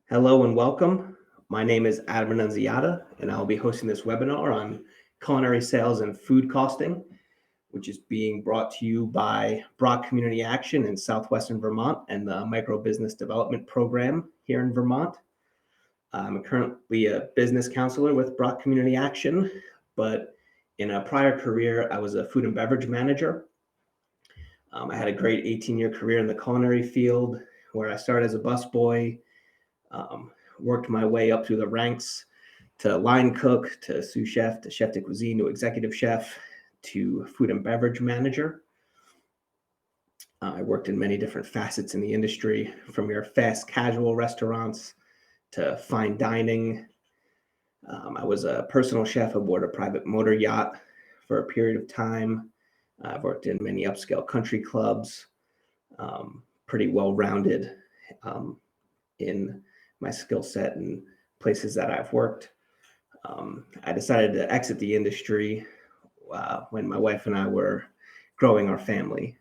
Hello and welcome. My name is Adam Annunziata, and I'll be hosting this webinar on culinary sales and food costing, which is being brought to you by Brock Community Action in Southwestern Vermont and the Micro Business Development Program here in Vermont. I'm currently a business counselor with Brock Community Action, but in a prior career, I was a food and beverage manager. I had a great 18-year career in the culinary field where I started as a busboy, worked my way up through the ranks to line cook, to sous chef, to chef de cuisine, to executive chef, to food and beverage manager. I worked in many different facets in the industry, from your fast casual restaurants to fine dining. I was a personal chef aboard a private motor yacht for a period of time. I've worked in many upscale country clubs, pretty well-rounded in my skill set and places that I've worked. I decided to exit the industry when my wife and I were growing our family.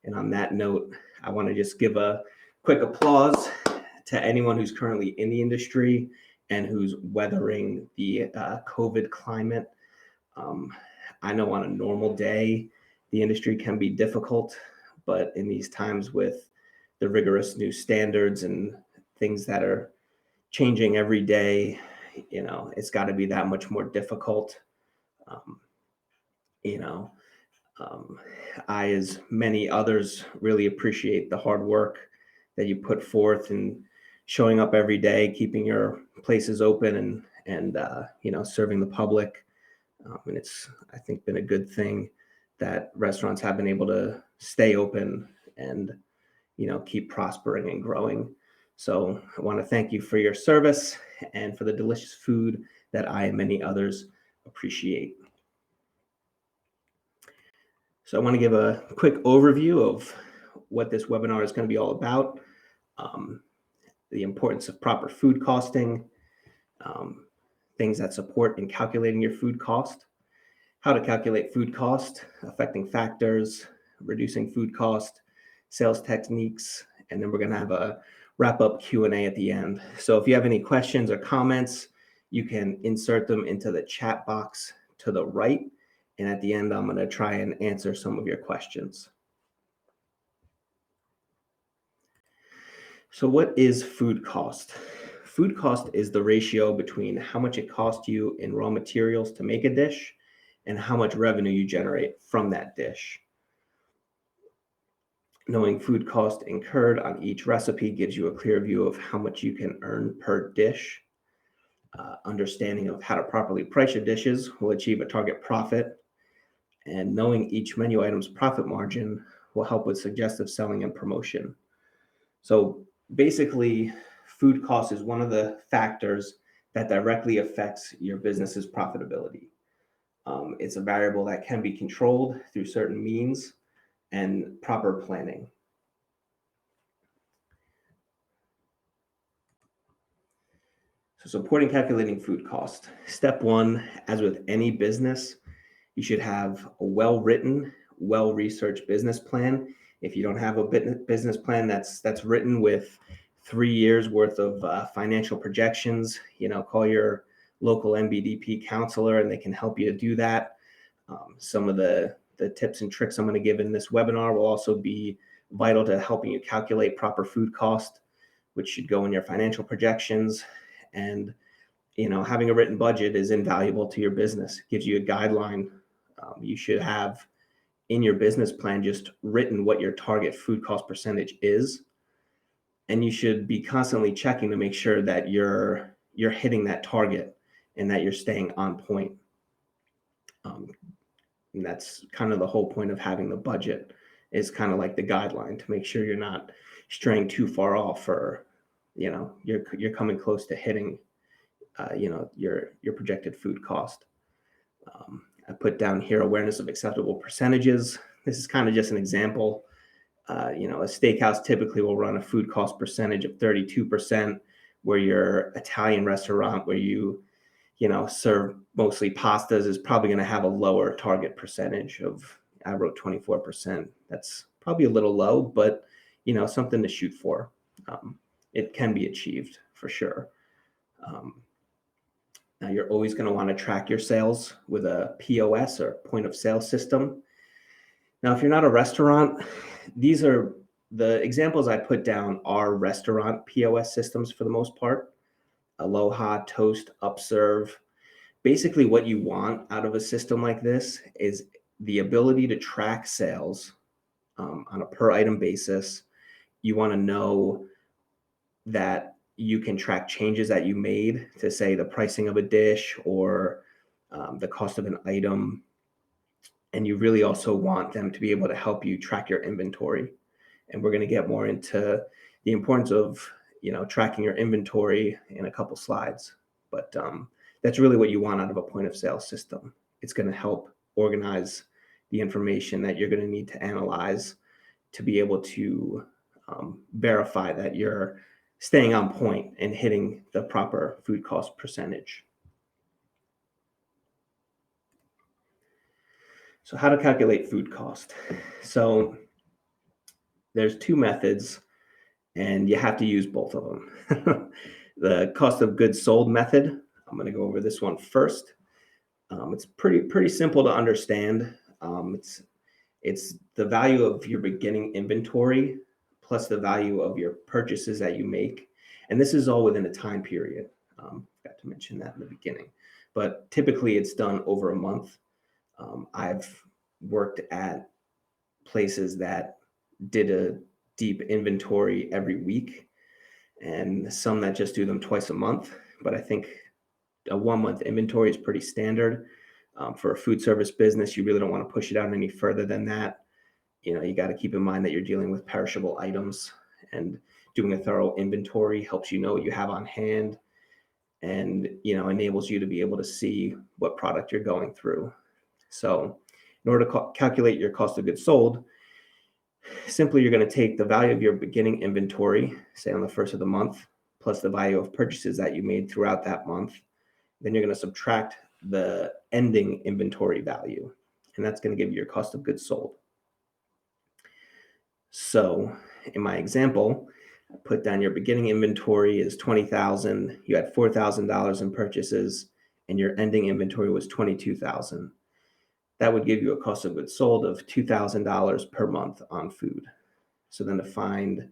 And on that note, I want to just give a quick applause to anyone who's currently in the industry and who's weathering the COVID climate. I know on a normal day, the industry can be difficult, but in these times with the rigorous new standards and things that are changing every day, it's got to be that much more difficult. I, as many others, really appreciate the hard work that you put forth in showing up every day, keeping your places open and serving the public. And it's, I think, been a good thing that restaurants have been able to stay open and, keep prospering and growing. So I want to thank you for your service and for the delicious food that I and many others appreciate. So I want to give a quick overview of what this webinar is going to be all about, the importance of proper food costing, things that support in calculating your food cost, how to calculate food cost, affecting factors, reducing food cost, sales techniques, and then we're going to have a wrap-up Q&A at the end. So if you have any questions or comments, you can insert them into the chat box to the right. And at the end, I'm going to try and answer some of your questions. So what is food cost? Food cost is the ratio between how much it costs you in raw materials to make a dish and how much revenue you generate from that dish. Knowing food cost incurred on each recipe gives you a clear view of how much you can earn per dish. Understanding of how to properly price your dishes will achieve a target profit. And knowing each menu item's profit margin will help with suggestive selling and promotion. So basically, food cost is one of the factors that directly affects your business's profitability. It's a variable that can be controlled through certain means and proper planning. So supporting calculating food cost. Step one, as with any business, you should have a well-written, well-researched business plan. If you don't have a business plan that's written with 3 years worth of financial projections, call your local MBDP counselor and they can help you do that. Some of the tips and tricks I'm going to give in this webinar will also be vital to helping you calculate proper food cost, which should go in your financial projections. And, having a written budget is invaluable to your business. It gives you a guideline. You should have in your business plan just written what your target food cost percentage is. And you should be constantly checking to make sure that you're hitting that target and that you're staying on point. And that's kind of the whole point of having the budget, is kind of like the guideline to make sure you're not straying too far off, or you're coming close to hitting your projected food cost. I put down here awareness of acceptable percentages. This is kind of just an example. A steakhouse typically will run a food cost percentage of 32%, where your Italian restaurant, where you serve mostly pastas, is probably going to have a lower target percentage of, I wrote 24%. That's probably a little low, but something to shoot for. it can be achieved for sure. Now you're always going to want to track your sales with a POS or point of sale system. Now, if you're not a restaurant, these are the examples I put down are restaurant POS systems for the most part. Aloha, Toast, Upserve. Basically, what you want out of a system like this is the ability to track sales on a per item basis. You want to know that you can track changes that you made to, say, the pricing of a dish or the cost of an item. And you really also want them to be able to help you track your inventory. And we're going to get more into the importance of, tracking your inventory in a couple slides. But that's really what you want out of a point of sale system. It's going to help organize the information that you're going to need to analyze to be able to verify that you're staying on point and hitting the proper food cost percentage. So how to calculate food cost. So there's two methods, and you have to use both of them. The cost of goods sold method, I'm going to go over this one first. It's pretty simple to understand. It's the value of your beginning inventory plus the value of your purchases that you make. And this is all within a time period. Forgot to mention that in the beginning. But typically it's done over a month. I've worked at places that did a deep inventory every week and some that just do them twice a month. But I think a 1 month inventory is pretty standard. For a food service business, you really don't want to push it out any further than that. You got to keep in mind that you're dealing with perishable items, and doing a thorough inventory helps you know what you have on hand and, enables you to be able to see what product you're going through. So in order to calculate your cost of goods sold, simply you're going to take the value of your beginning inventory, say on the first of the month, plus the value of purchases that you made throughout that month. Then you're going to subtract the ending inventory value, and that's going to give you your cost of goods sold. So in my example, I put down your beginning inventory is $20,000. You had $4,000 in purchases, and your ending inventory was $22,000. That would give you a cost of goods sold of $2,000 per month on food. So then to find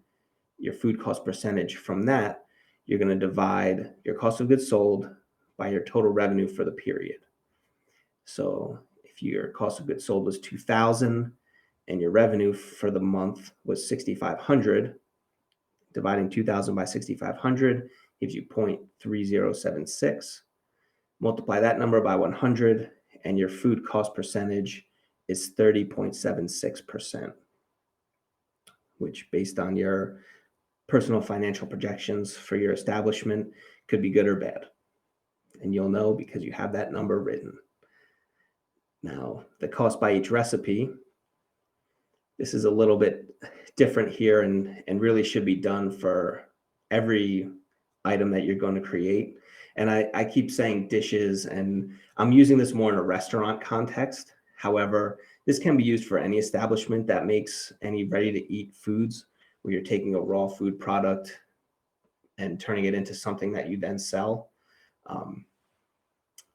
your food cost percentage from that, you're going to divide your cost of goods sold by your total revenue for the period. So if your cost of goods sold was $2,000 and your revenue for the month was $6,500, dividing 2,000 by 6,500 gives you 0.3076. Multiply that number by 100, and your food cost percentage is 30.76%, which, based on your personal financial projections for your establishment, could be good or bad. And you'll know because you have that number written. Now, the cost by each recipe, this is a little bit different here and really should be done for every item that you're going to create. And I keep saying dishes, and I'm using this more in a restaurant context. However, this can be used for any establishment that makes any ready-to-eat foods, where you're taking a raw food product and turning it into something that you then sell.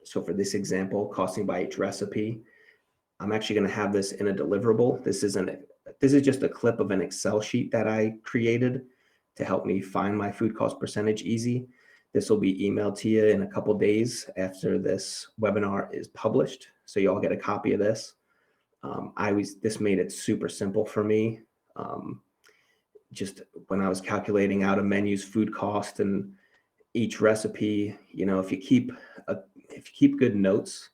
So for this example, costing by each recipe, I'm actually going to have this in a deliverable. This is just a clip of an Excel sheet that I created to help me find my food cost percentage easy. This will be emailed to you in a couple days after this webinar is published, so you all get a copy of this. This made it super simple for me. Just when I was calculating out a menu's food cost and each recipe, if you keep good notes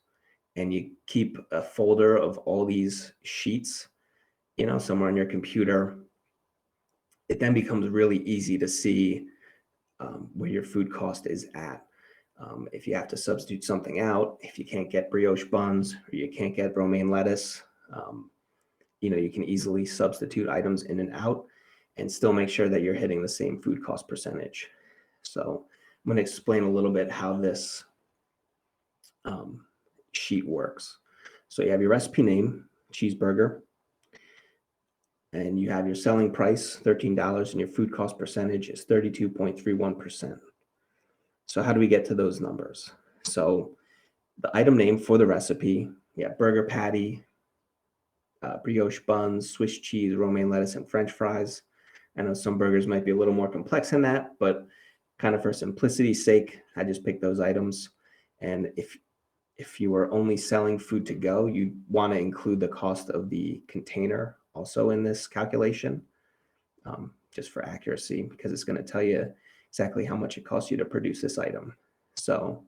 and you keep a folder of all these sheets, somewhere on your computer, it then becomes really easy to see where your food cost is at. If you have to substitute something out, if you can't get brioche buns or you can't get romaine lettuce, you can easily substitute items in and out and still make sure that you're hitting the same food cost percentage. So I'm going to explain a little bit how this sheet works. So you have your recipe name, cheeseburger. and you have your selling price, $13, and your food cost percentage is 32.31%. So how do we get to those numbers? So the item name for the recipe, yeah, burger patty, brioche buns, Swiss cheese, romaine lettuce, and French fries. I know some burgers might be a little more complex than that, but kind of for simplicity's sake, I just picked those items. And if you are only selling food to go, you want to include the cost of the container also in this calculation, just for accuracy, because it's going to tell you exactly how much it costs you to produce this item. So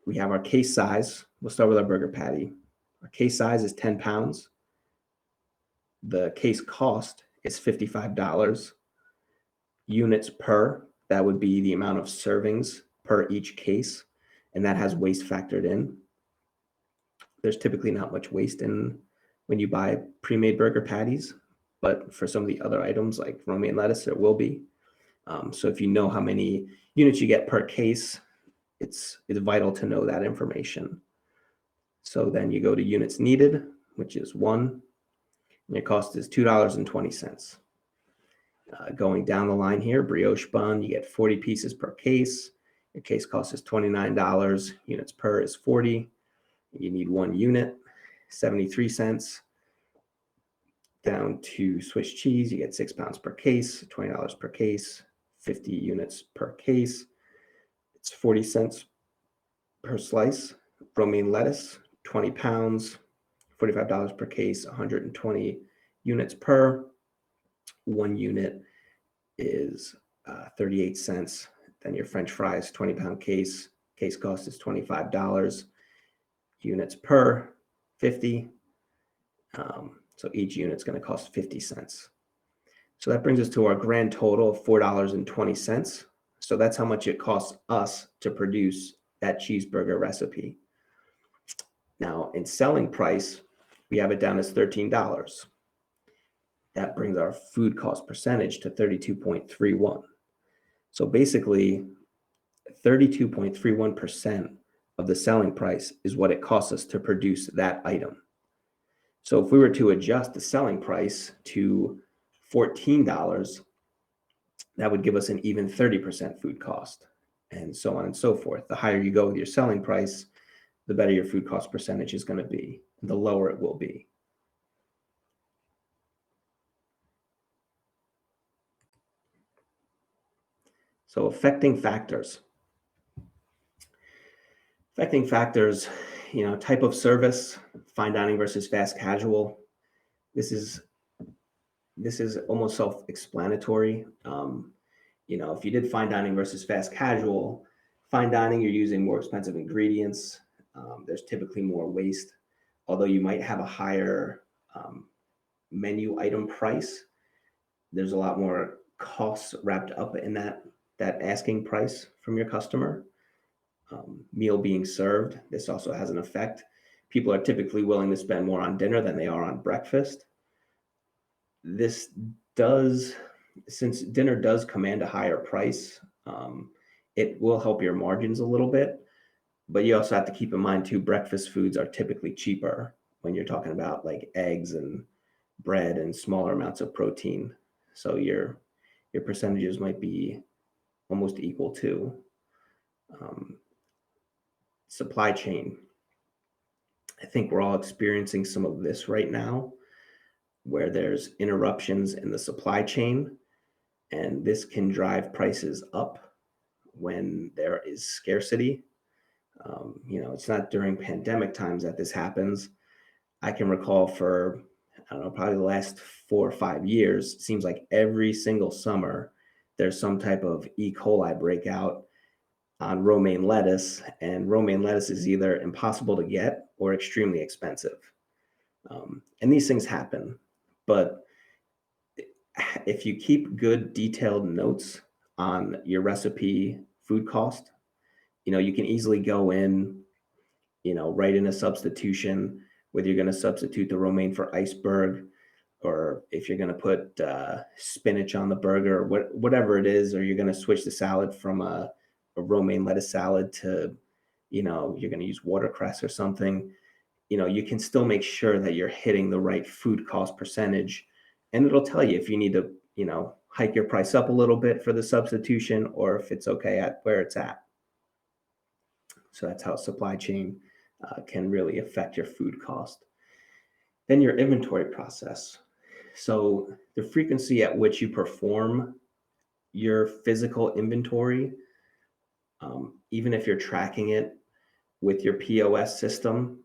we have our case size. We'll start with our burger patty. Our case size is 10 pounds. The case cost is $55. Units per, that would be the amount of servings per each case, and that has waste factored in. There's typically not much waste in when you buy pre-made burger patties, but for some of the other items like romaine lettuce, there will be. So if you know how many units you get per case, it's vital to know that information. So then you go to units needed, which is 1, and your cost is $2.20. Going down the line here, brioche bun, you get 40 pieces per case. Your case cost is $29. Units per is 40. You need 1 unit, 73 cents. Down to Swiss cheese, you get 6 pounds per case, $20 per case, 50 units per case. It's 40 cents per slice. Romaine lettuce, 20 pounds, $45 per case, 120 units per. 1 unit is 38 cents. Then your French fries, 20-pound case. Case cost is $25. Units per, 50. So each unit's going to cost 50 cents. So that brings us to our grand total of $4.20. So that's how much it costs us to produce that cheeseburger recipe. Now, in selling price, we have it down as $13. That brings our food cost percentage to 32.31. So basically, 32.31% of the selling price is what it costs us to produce that item. So if we were to adjust the selling price to $14, that would give us an even 30% food cost, and so on and so forth. The higher you go with your selling price, the better your food cost percentage is going to be, the lower it will be. So affecting factors. Type of service, fine dining versus fast casual. This is almost self-explanatory. If you did fine dining versus fast casual, fine dining, you're using more expensive ingredients. There's typically more waste, although you might have a higher menu item price. There's a lot more costs wrapped up in that asking price from your customer. Meal being served, this also has an effect. People are typically willing to spend more on dinner than they are on breakfast. Since dinner does command a higher price, it will help your margins a little bit, but you also have to keep in mind too, breakfast foods are typically cheaper when you're talking about like eggs and bread and smaller amounts of protein. So your percentages might be almost equal to. Supply chain. I think we're all experiencing some of this right now, where there's interruptions in the supply chain, and this can drive prices up when there is scarcity. It's not during pandemic times that this happens. I can recall for, I don't know, probably the last 4 or 5 years, it seems like every single summer there's some type of E. coli breakout on romaine lettuce, and romaine lettuce is either impossible to get or extremely expensive. And these things happen, but if you keep good detailed notes on your recipe food cost, you can easily go in, write in a substitution, whether you're going to substitute the romaine for iceberg, or if you're going to put spinach on the burger, whatever it is, or you're going to switch the salad from a romaine lettuce salad to, you're going to use watercress or something, you can still make sure that you're hitting the right food cost percentage And it'll tell you if you need to, hike your price up a little bit for the substitution or if it's okay at where it's at. So that's how supply chain can really affect your food cost. Then your inventory process. So the frequency at which you perform your physical inventory, even if you're tracking it with your POS system,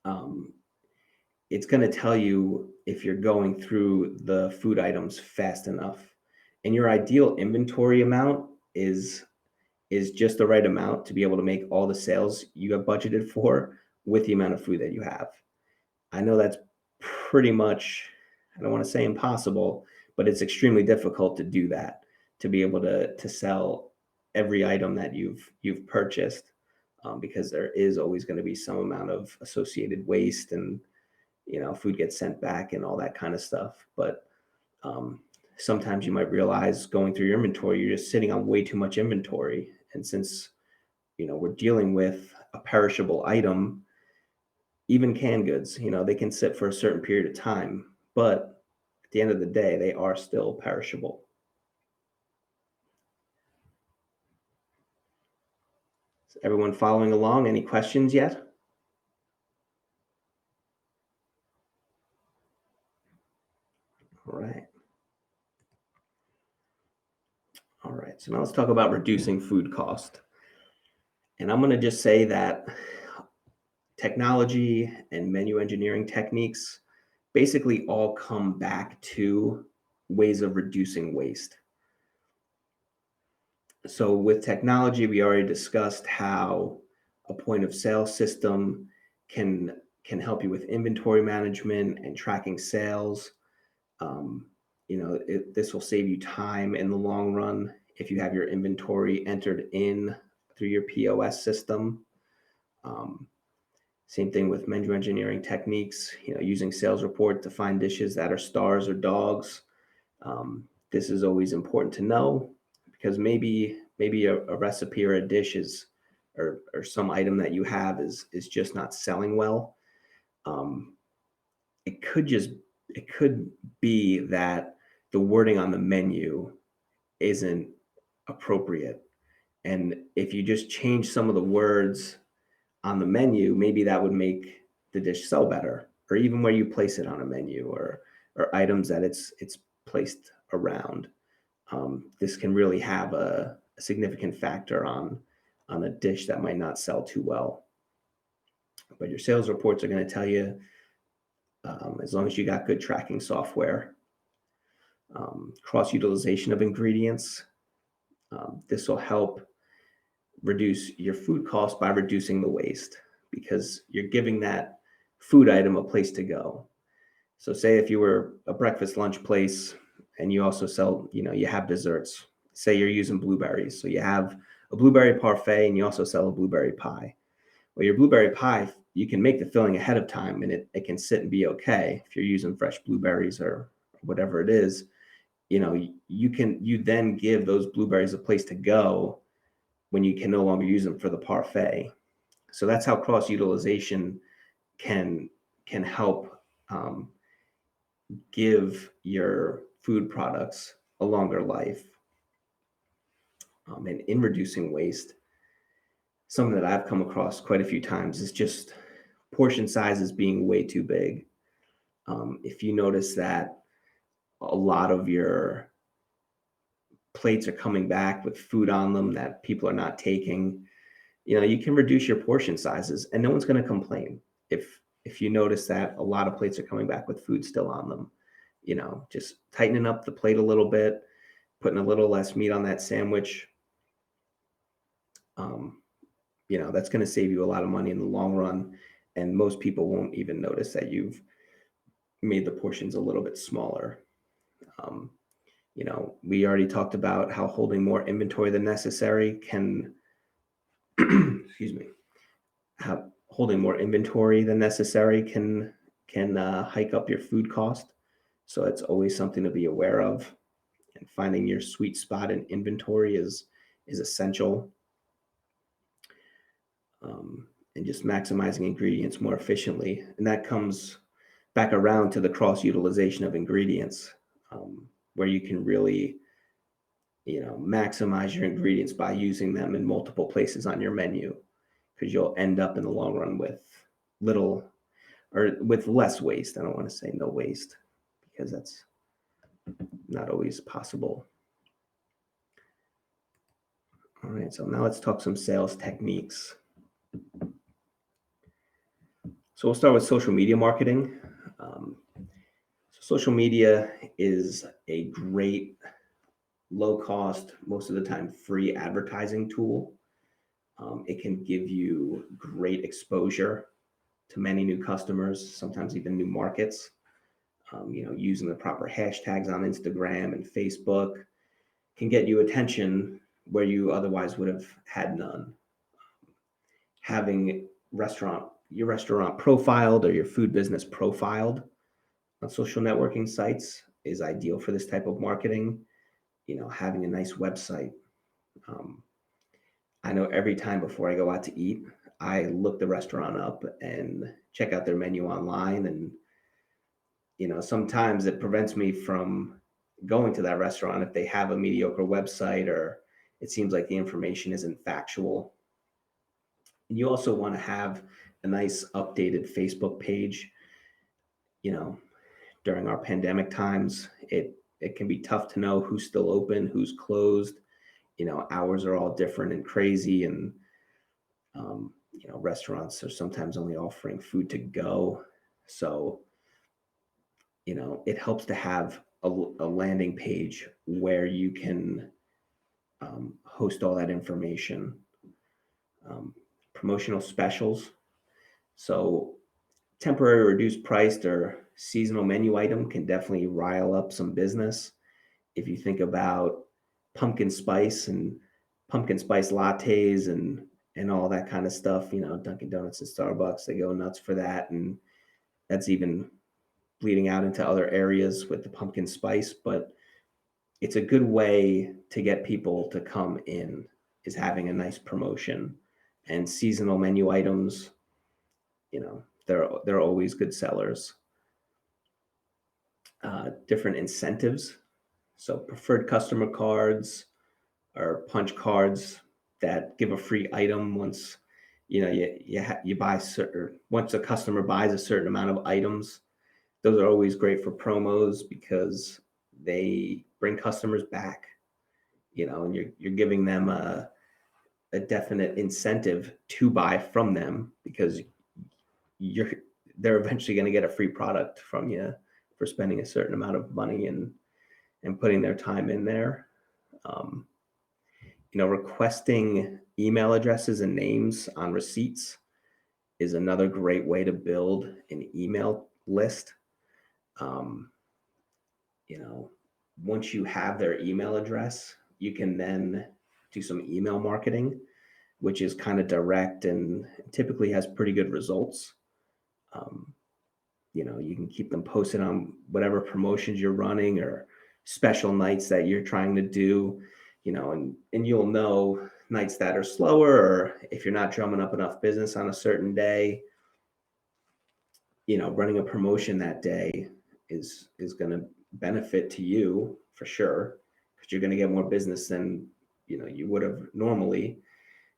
um, it's going to tell you if you're going through the food items fast enough. And your ideal inventory amount is just the right amount to be able to make all the sales you have budgeted for with the amount of food that you have. I know that's pretty much, I don't want to say impossible, but it's extremely difficult to do that, to be able to sell every item that you've purchased, because there is always going to be some amount of associated waste, and food gets sent back and all that kind of stuff. But um, sometimes you might realize going through your inventory, you're just sitting on way too much inventory. And since we're dealing with a perishable item, even canned goods, they can sit for a certain period of time, but at the end of the day, they are still perishable. Is everyone following along? Any questions yet? All right. All right. So now let's talk about reducing food cost. And I'm going to just say that technology and menu engineering techniques basically all come back to ways of reducing waste. So with technology, we already discussed how a point of sale system can help you with inventory management and tracking sales. Um, this will save you time in the long run if you have your inventory entered in through your POS system. Um, Same thing with menu engineering techniques, using sales report to find dishes that are stars or dogs. This is always important to know because maybe a recipe or a dish is or some item that you have is just not selling well. Um, it could be that the wording on the menu isn't appropriate. And if you just change some of the words on the menu, maybe that would make the dish sell better, or even where you place it on a menu, or items that it's placed around. This can really have a significant factor on a dish that might not sell too well. But your sales reports are going to tell you, as long as you got good tracking software. Cross utilization of ingredients. This will help reduce your food costs by reducing the waste because you're giving that food item a place to go. So say if you were a breakfast lunch place and you also sell, you have desserts. Say you're using blueberries. So you have a blueberry parfait and you also sell a blueberry pie. Well, your blueberry pie, you can make the filling ahead of time and it can sit and be okay if you're using fresh blueberries or whatever it is. You then give those blueberries a place to go when you can no longer use them for the parfait. So that's how cross utilization can help give your food products a longer life. And in reducing waste, something that I've come across quite a few times is just portion sizes being way too big. If you notice that a lot of your plates are coming back with food on them that people are not taking, you can reduce your portion sizes and no one's going to complain if you notice that a lot of plates are coming back with food still on them. Just tightening up the plate a little bit, putting a little less meat on that sandwich. That's going to save you a lot of money in the long run, and most people won't even notice that you've made the portions a little bit smaller. um, we already talked about how holding more inventory than necessary can excuse me, how holding more inventory than necessary can hike up your food cost. So it's always something to be aware of. And finding your sweet spot in inventory is essential. And just maximizing ingredients more efficiently. And that comes back around to the cross utilization of ingredients, where you can really, maximize your ingredients by using them in multiple places on your menu, because you'll end up in the long run with little or with less waste. I don't want to say no waste, because that's not always possible. All right, so now let's talk some sales techniques. So we'll start with social media marketing. So social media is a great, low cost, most of the time free advertising tool. It can give you great exposure to many new customers, sometimes even new markets. Using the proper hashtags on Instagram and Facebook can get you attention where you otherwise would have had none. Having your restaurant profiled or your food business profiled on social networking sites is ideal for this type of marketing. Having a nice website. I know every time before I go out to eat, I look the restaurant up and check out their menu online. And, sometimes it prevents me from going to that restaurant if they have a mediocre website or it seems like the information isn't factual. And you also want to have a nice updated Facebook page. During our pandemic times, it can be tough to know who's still open, who's closed. Hours are all different and crazy, and restaurants are sometimes only offering food to go. So, it helps to have a landing page where you can host all that information. Promotional specials. So temporary reduced priced or seasonal menu item can definitely rile up some business. If you think about pumpkin spice lattes and all that kind of stuff, Dunkin' Donuts and Starbucks, they go nuts for that. And that's even bleeding out into other areas with the pumpkin spice. But it's a good way to get people to come in, is having a nice promotion. And seasonal menu items, they're always good sellers. Different incentives. So preferred customer cards or punch cards that give a free item once you buy certain, once a customer buys a certain amount of items. Those are always great for promos because they bring customers back. And you're giving them a definite incentive to buy from them, because they're eventually going to get a free product from you for spending a certain amount of money and putting their time in there. Requesting email addresses and names on receipts is another great way to build an email list. Once you have their email address, you can then do some email marketing, which is kind of direct and typically has pretty good results. You can keep them posted on whatever promotions you're running or special nights that you're trying to do, and you'll know nights that are slower, or if you're not drumming up enough business on a certain day, running a promotion that day is going to benefit to you for sure, because you're going to get more business than you would have normally.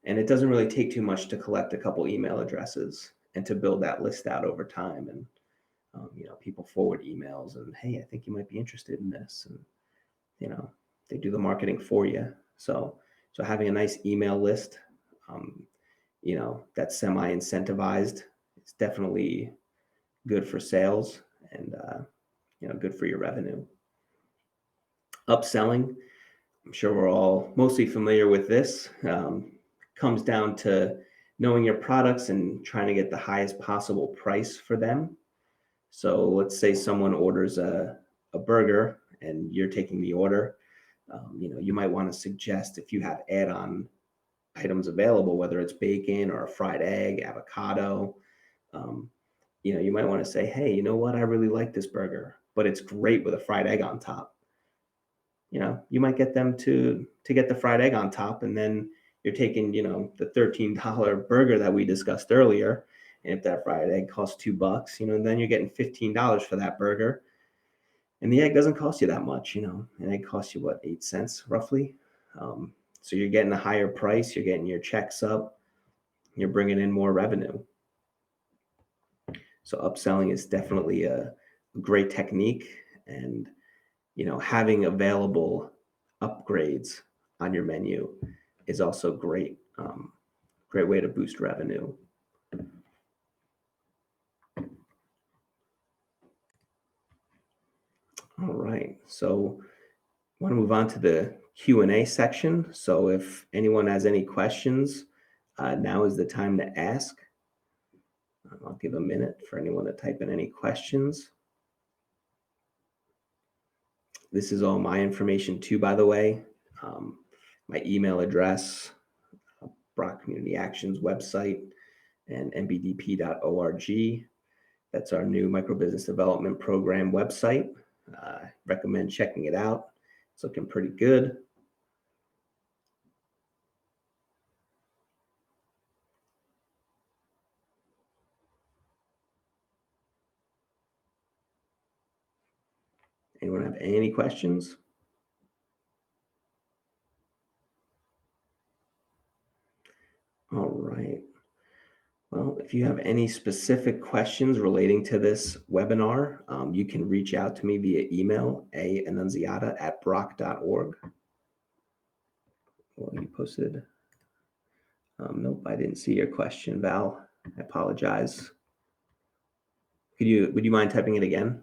And it doesn't really take too much to collect a couple email addresses and to build that list out over time. And people forward emails and, hey, I think you might be interested in this, and they do the marketing for you. So having a nice email list, that's semi-incentivized, it's definitely good for sales and good for your revenue. Upselling, I'm sure we're all mostly familiar with this. Comes down to knowing your products and trying to get the highest possible price for them. So let's say someone orders a burger and you're taking the order. You might want to suggest, if you have add-on items available, whether it's bacon or a fried egg, avocado, you might want to say, hey, you know what? I really like this burger, but it's great with a fried egg on top. You might get them to get the fried egg on top, and then you're taking, the $13 burger that we discussed earlier, And if that fried egg costs $2, then you're getting $15 for that burger. And the egg doesn't cost you that much, an egg costs you what, 8 cents roughly. So you're getting a higher price, you're getting your checks up, you're bringing in more revenue. So upselling is definitely a great technique, and having available upgrades on your menu is also great. Great way to boost revenue. All right, so I want to move on to the Q&A section. So if anyone has any questions, now is the time to ask. I'll give a minute for anyone to type in any questions. This is all my information too, by the way. My email address, Brock Community Actions website, and mbdp.org. That's our new microbusiness development program website. Recommend checking it out. It's looking pretty good. Anyone have any questions? All right. Well, if you have any specific questions relating to this webinar, you can reach out to me via email, annunziata@brock.org. Well, you posted. Nope, I didn't see your question, Val. I apologize. Would you mind typing it again?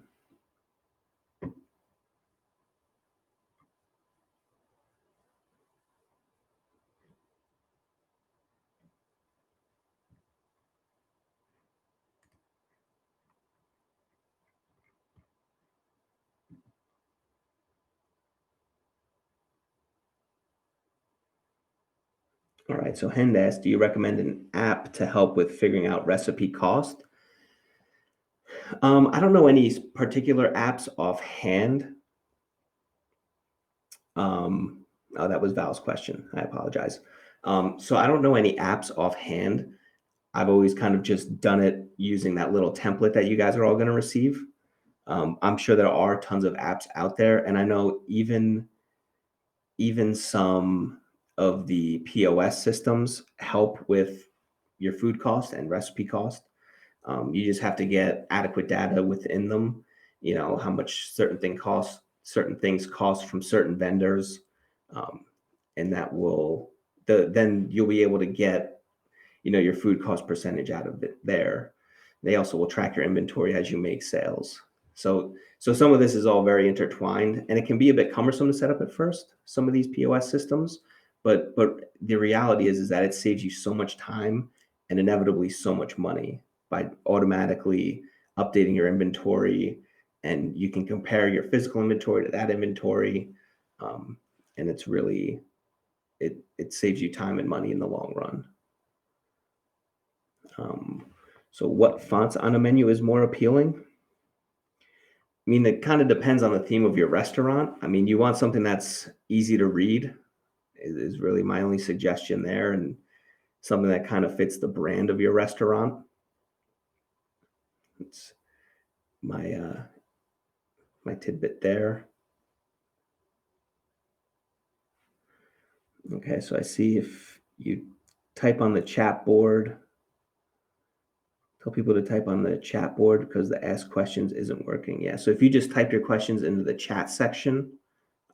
All right, so Hend asked, do you recommend an app to help with figuring out recipe cost? I don't know any particular apps offhand. Oh, that was Val's question. I apologize. So I don't know any apps offhand. I've always kind of just done it using that little template that you guys are all going to receive. I'm sure there are tons of apps out there, and I know even some of the POS systems help with your food cost and recipe cost. You just have to get adequate data within them. How much certain things cost from certain vendors, and that will then you'll be able to get your food cost percentage out of it there. They also will track your inventory as you make sales. So some of this is all very intertwined, and it can be a bit cumbersome to set up at first, some of these POS systems, but the reality is that it saves you so much time and inevitably so much money by automatically updating your inventory, and you can compare your physical inventory to that inventory, and it's really it saves you time and money in the long run. So what fonts on a menu is more appealing? I mean, it kind of depends on the theme of your restaurant. I mean, you want something that's easy to read is really my only suggestion there, and something that kind of fits the brand of your restaurant. It's my tidbit there. Okay, so I see if you type on the chat board. Tell people to type on the chat board because the ask questions isn't working. Yeah, so if you just type your questions into the chat section,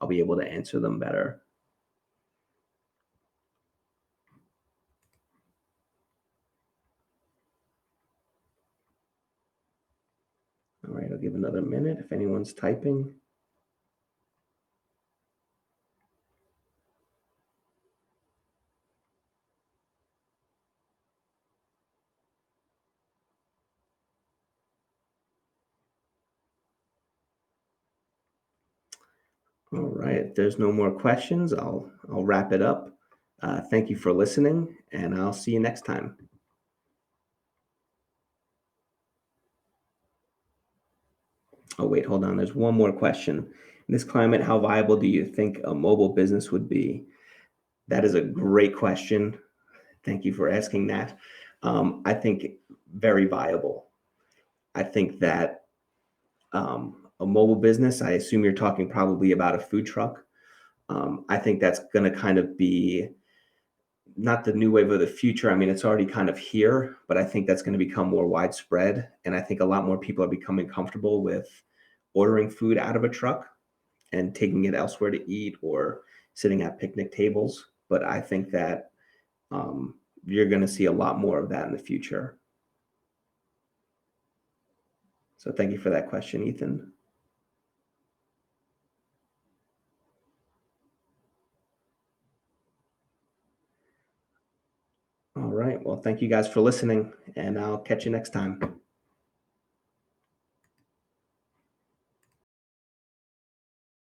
I'll be able to answer them better. All right, I'll give another minute if anyone's typing. All right, if there's no more questions, I'll wrap it up. Thank you for listening, and I'll see you next time. Oh, wait, hold on. There's one more question. In this climate, how viable do you think a mobile business would be? That is a great question. Thank you for asking that. I think very viable. I think that a mobile business, I assume you're talking probably about a food truck. I think that's going to kind of be not the new wave of the future. I mean, it's already kind of here, but I think that's going to become more widespread. And I think a lot more people are becoming comfortable with ordering food out of a truck and taking it elsewhere to eat or sitting at picnic tables. But I think that you're going to see a lot more of that in the future. So thank you for that question, Ethan. All right. Well, thank you guys for listening, and I'll catch you next time.